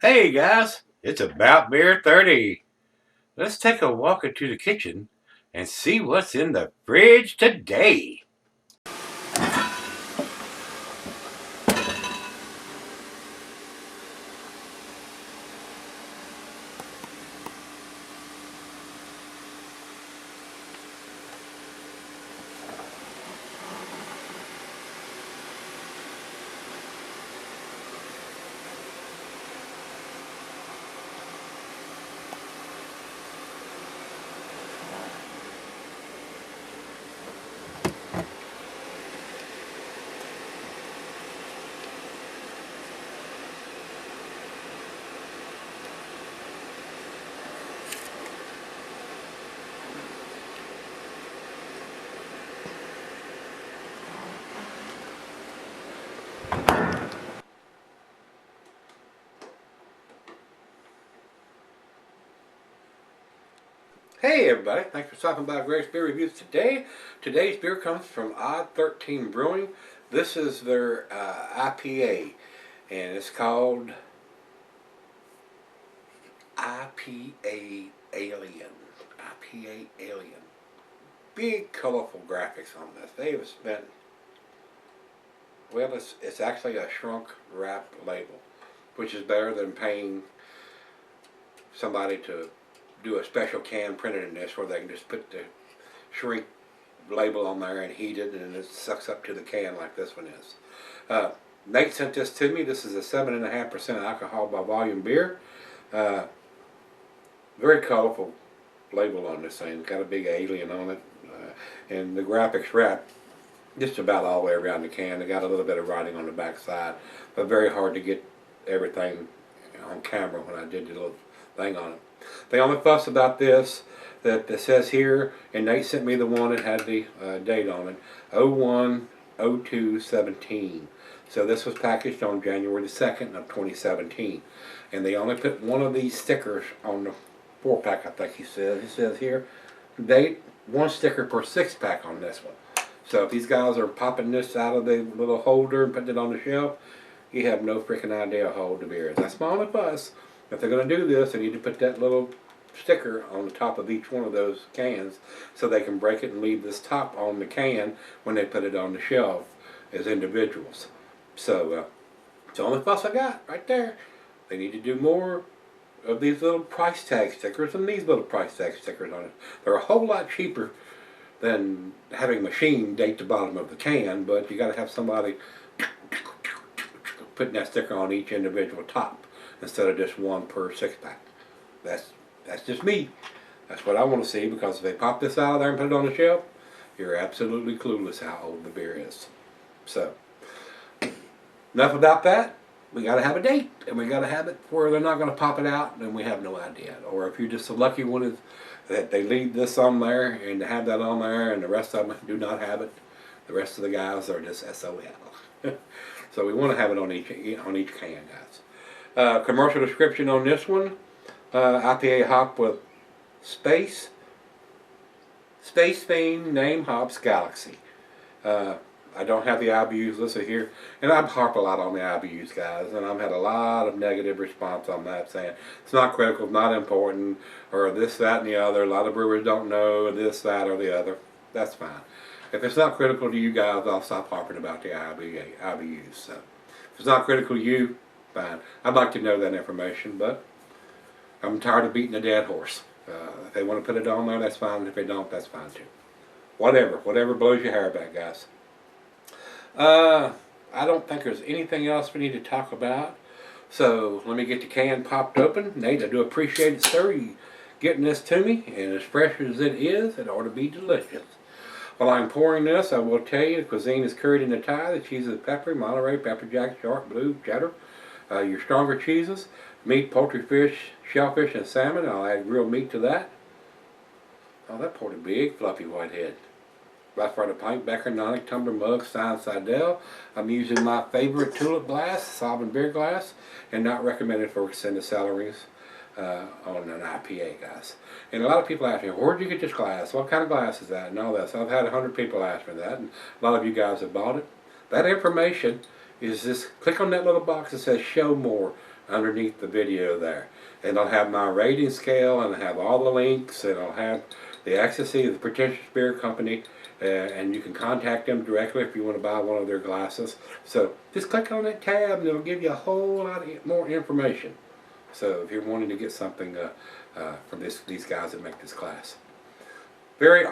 Hey guys, it's about beer 30. Let's take a walk into the kitchen and see what's in the fridge today. Hey everybody, thanks for stopping by Gregsbeerreviews today. Today's beer comes from Odd 13 Brewing. This is their IPA, and it's called IPA Alien. IPA Alien. Big colorful graphics on this. They have spent, well, it's actually a shrunk wrap label, which is better than paying somebody to do a special can printed in this where they can just put the shrink label on there and heat it and it sucks up to the can like this one is. Nate sent this to me. This is a 7.5% alcohol by volume beer. Very colorful label on this thing. It's got a big alien on it. And the graphics wrap just about all the way around the can. They got a little bit of writing on the back side, but very hard to get everything on camera when I did the little thing on it. The only fuss about this that it says here, and Nate sent me the one that had the date on it, 01/02/17. So this was packaged on January the 2nd of 2017. And they only put one of these stickers on the 4-pack, I think he says. He says here, date, one sticker per 6-pack on this one. So if these guys are popping this out of the little holder and putting it on the shelf, you have no freaking idea how old the beer is. That's my only fuss. If they're going to do this, they need to put that little sticker on the top of each one of those cans so they can break it and leave this top on the can when they put it on the shelf as individuals. So it's the only fuss I got right there. They need to do more of these little price tag stickers and these little price tag stickers on it. They're a whole lot cheaper than having a machine date the bottom of the can, but you got to have somebody putting that sticker on each individual top instead of just one per 6-pack. That's just me. That's what I want to see, because if they pop this out of there and put it on the shelf, you're absolutely clueless how old the beer is. So, enough about that. We got to have a date, and we got to have it where they're not going to pop it out and we have no idea. Or if you're just a lucky one is that they leave this on there and have that on there and the rest of them do not have it, the rest of the guys are just SOL. So we want to have it on each can, guys. Commercial description on this one, IPA hop with space theme, name hops, galaxy. I don't have the IBUs listed here, and I harp a lot on the IBUs, guys, and I've had a lot of negative response on that, saying it's not critical, not important, or this, that, and the other. A lot of brewers don't know this, that, or the other. That's fine. If it's not critical to you guys, I'll stop harping about the IBUs. So if it's not critical to you, fine. I'd like to know that information, but I'm tired of beating a dead horse. If they want to put it on there, that's fine. If they don't, that's fine too. Whatever blows your hair back, guys. I don't think there's anything else we need to talk about. So let me get the can popped open. Nate, I do appreciate it, sir, you getting this to me. And as fresh as it is, it ought to be delicious. While I'm pouring this, I will tell you the cuisine is curried in the Thai. The cheese is peppery, Monterey, pepper jack, sharp, blue, cheddar. Your stronger cheeses, meat, poultry, fish, shellfish, and salmon. I'll add grilled meat to that. Oh, that poured a big fluffy white head. Right for the pint, Becker, Nonic, tumbler, mug, Stein, Seidel. I'm using my favorite tulip glass, Sovereign beer glass, and not recommended for extended salaries on an IPA, guys. And a lot of people ask me, where'd you get this glass? What kind of glass is that? And all that. So I've had 100 people ask me that, and a lot of you guys have bought it. That information is just, click on that little box that says show more underneath the video there. And I'll have my rating scale, and I'll have all the links, and I'll have the ecstasy of the Pretentious Beer Company, and you can contact them directly if you want to buy one of their glasses. So just click on that tab and it'll give you a whole lot more information. So if you're wanting to get something from these guys that make this glass. Very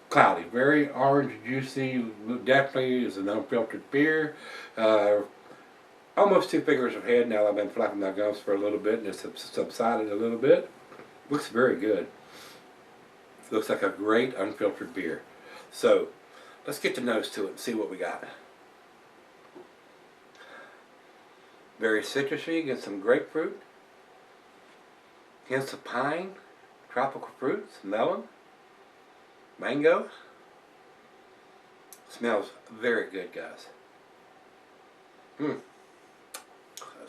cloudy, very orange, juicy, definitely is an unfiltered beer. Almost 2 fingers of head now. I've been flapping my gums for a little bit and it's subsided a little bit. Looks very good. Looks like a great unfiltered beer. So let's get the nose to it and see what we got. Very citrusy, get some grapefruit, hints of pine, tropical fruits, melon, mango. Smells very good, guys. It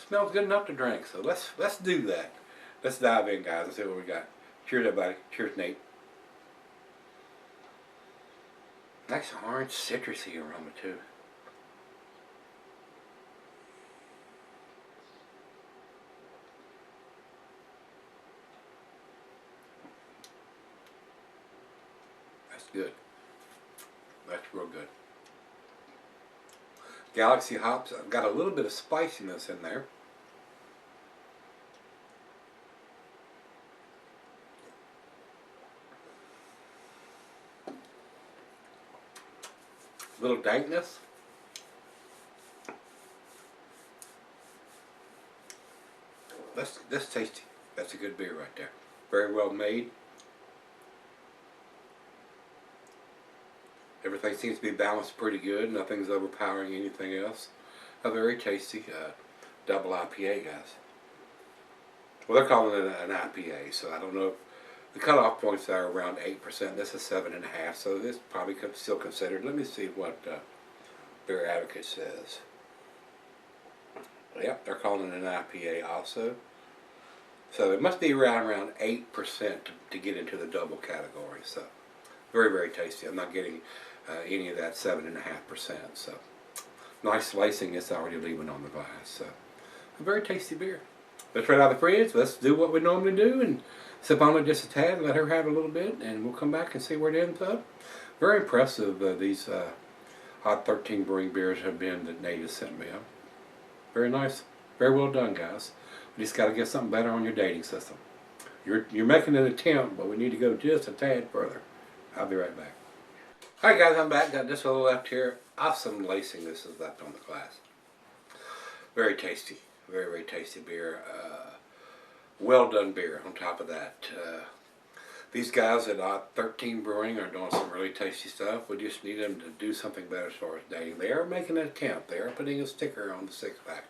smells good enough to drink, so let's do that. Let's dive in, guys, and see what we got. Cheers, everybody. Cheers, Nate. Nice orange citrusy aroma too. That's good. That's real good. Galaxy hops. I've got a little bit of spiciness in there. Little dankness. That's tasty. That's a good beer right there. Very well made. Everything seems to be balanced pretty good. Nothing's overpowering anything else. A very tasty double IPA, guys. Well, they're calling it an IPA, so I don't know. The cutoff points are around 8%. This is 7.5%, so this probably could still considered. Let me see what Beer Advocate says. Yep, they're calling it an IPA also. So it must be around 8% to get into the double category. So very, very tasty. I'm not getting any of that 7.5%. So nice lacing. It's already leaving on the glass. So a very tasty beer. Let's right out of the fridge. Let's do what we normally do and sip on it just a tad and let her have a little bit, and we'll come back and see where it ends up. Very impressive these Hot 13 Brewing beers have been that Nate has sent me. Very nice. Very well done, guys. We just got to get something better on your dating system. You're making an attempt, but we need to go just a tad further. I'll be right back. Alright guys, I'm back. Got just a little left here. Awesome lacing this is left on the glass. Very tasty. Very, very tasty beer. Well done beer on top of that. These guys at 13 Brewing are doing some really tasty stuff. We just need them to do something better as far as dating. They are making an attempt. They are putting a sticker on the 6-pack.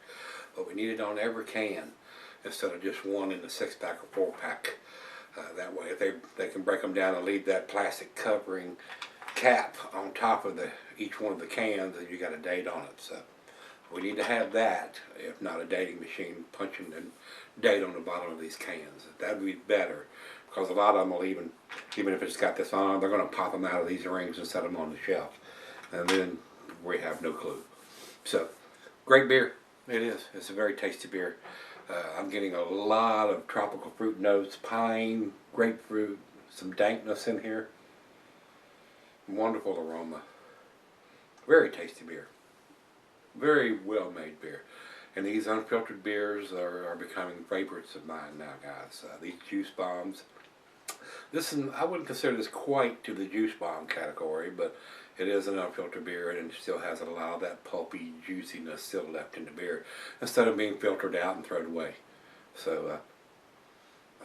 But we need it on every can instead of just one in the 6-pack or 4-pack. That way they can break them down and leave that plastic covering cap on top of each one of the cans, and you got a date on it. So we need to have that, if not a dating machine punching the date on the bottom of these cans. That would be better, because a lot of them will even if it's got this on, they're going to pop them out of these rings and set them on the shelf. And then we have no clue. So, great beer. It is. It's a very tasty beer. I'm getting a lot of tropical fruit notes, pine, grapefruit, some dankness in here. Wonderful aroma. Very tasty beer. Very well made beer. And these unfiltered beers are becoming favorites of mine now, guys. These juice bombs. I wouldn't consider this quite to the juice bomb category, but it is an unfiltered beer, and it still has a lot of that pulpy juiciness still left in the beer, instead of being filtered out and thrown away. So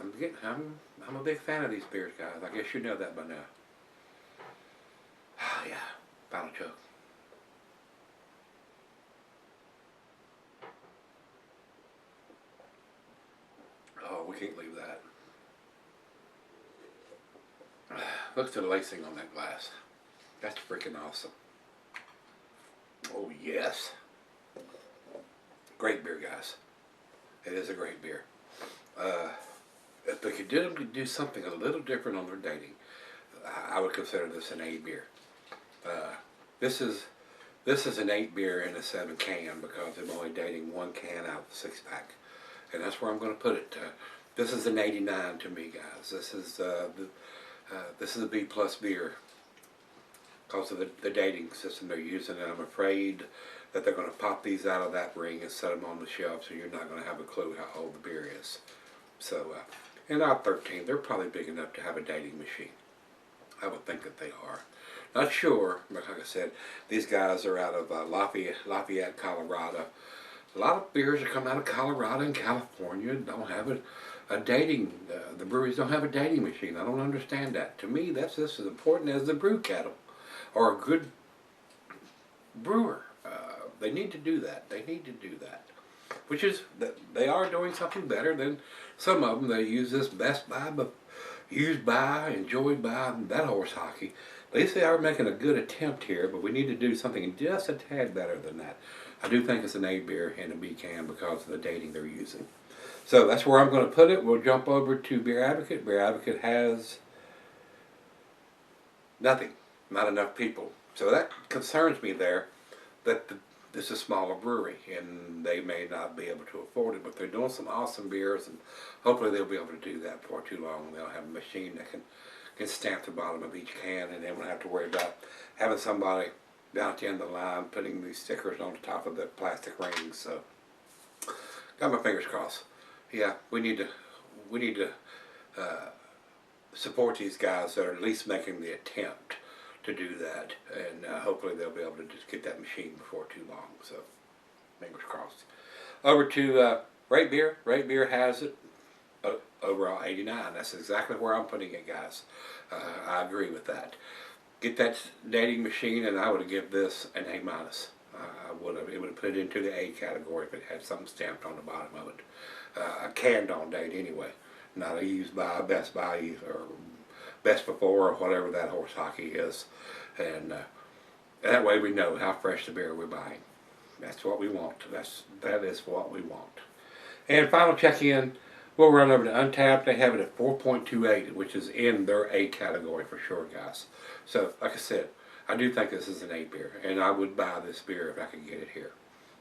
I'm a big fan of these beers, guys. I guess you know that by now. Yeah, final chug. Oh, we can't leave that. Look at the lacing on that glass. That's freaking awesome. Oh yes. Great beer, guys. It is a great beer. If they could do something a little different on their dating, I would consider this an 8 beer. This is an 8 beer in a 7 can, because I'm only dating 1 can out of the 6-pack. and that's where I'm going to put it. This is an 89 to me, guys. This is a B plus beer because of the dating system they're using, and I'm afraid that they're going to pop these out of that ring and set them on the shelf, so you're not going to have a clue how old the beer is. So, and out 13, they're probably big enough to have a dating machine. I would think that they are. Not sure, but like I said, these guys are out of Lafayette, Colorado. A lot of beers that come out of Colorado and California don't have a dating, the breweries don't have a dating machine. I don't understand that. To me, that's just as important as the brew kettle or a good brewer. They need to do that. They need to do that. Which is, they are doing something better than some of them. They use this best by, but used by, enjoyed by, that horse hockey. At least they are making a good attempt here, but we need to do something just a tad better than that. I do think it's an A beer and a B can because of the dating they're using. So that's where I'm going to put it. We'll jump over to Beer Advocate. Beer Advocate has nothing, not enough people. So that concerns me there, that this is a smaller brewery and they may not be able to afford it, but they're doing some awesome beers, and hopefully they'll be able to do that before too long. They'll have a machine that can stamp the bottom of each can, and they won't have to worry about having somebody down at the end of the line putting these stickers on the top of the plastic rings. So got my fingers crossed. Yeah, we need to support these guys that are at least making the attempt to do that, and hopefully they'll be able to just get that machine before too long. So fingers crossed. Over to Rate Beer. Rate Beer has it overall 89. That's exactly where I'm putting it, guys. I agree with that. Get that dating machine, and I would give this an A minus. It would have put it into the A category if it had something stamped on the bottom of it. A canned on date anyway, not a used by, best by, or best before, or whatever that horse hockey is. And that way we know how fresh the beer we're buying. That's what we want. That is what we want. And final check-in, we'll run over to Untapped. They have it at 4.28, which is in their A category for sure, guys. So, like I said, I do think this is an A beer, and I would buy this beer if I could get it here.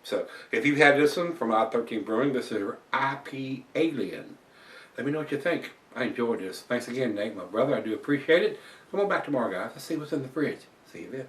So, if you've had this one from I-13 Brewing, this is I-P-Alien. Let me know what you think. I enjoyed this. Thanks again, Nate, my brother. I do appreciate it. Come on back tomorrow, guys. Let's see what's in the fridge. See you then.